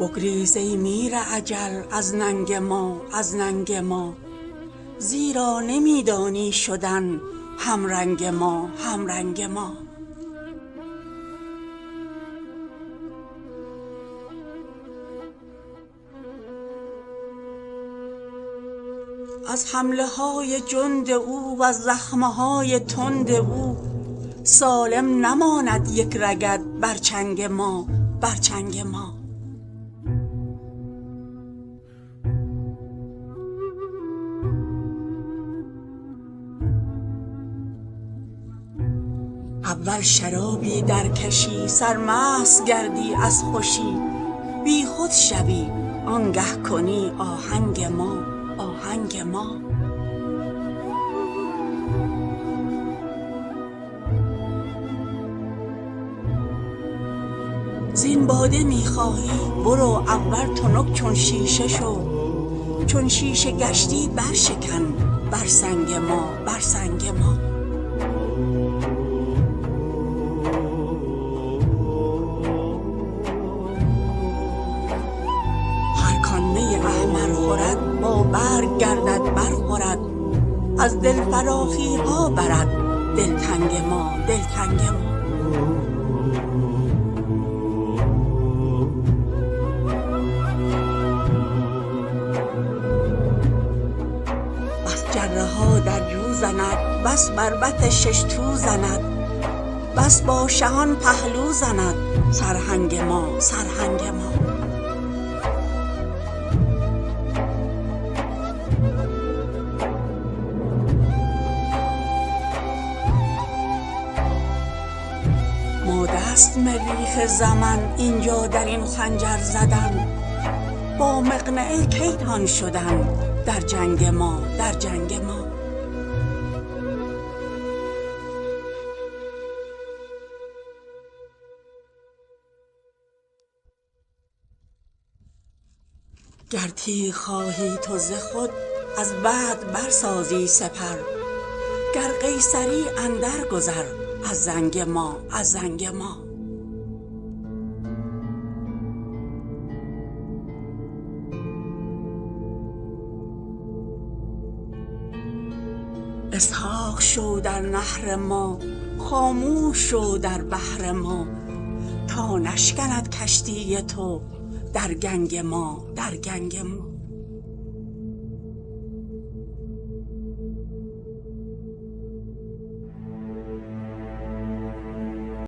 بگریز ای میر اجل از ننگ ما، از ننگ ما، زیرا نمیدانی شدن همرنگ ما، همرنگ ما. از حمله های جند او وز زخمه های تند او سالم نماند یک رگت بر چنگ ما، بر چنگ ما. اول شرابی درکشی سرمست گردی از خوشی، بی خود شوی آنگه کنی آهنگ ما، آهنگ ما. زین باده میخواهی برو اول تنک چون شیشه شو، چون شیشه گشتی برشکن بر سنگ ما، بر سنگ ما. هر کان می احمر خورد با برگ گردد برخورد، از دل فراخی ها برد دلتنگ ما، دلتنگ ما. جره ها در جو زند بس بربط شش تو زند، بس با شهان پهلو زند سرهنگ ما، سرهنگ ما. مادست مریخ زمن اینجا در این خنجر زدن، با مقنعه کیتان شدن در جنگ ما، در جنگ ما. گر تیغ خواهی تو ز خود از بعد برسازی سپر، گر قیصری اندر گذر از زنگ ما، از زنگ ما. اسحاق شو در نهر ما، خاموش شو در بحر ما، تا نشکند کشتی تو در گنگ ما، در گنگ ما.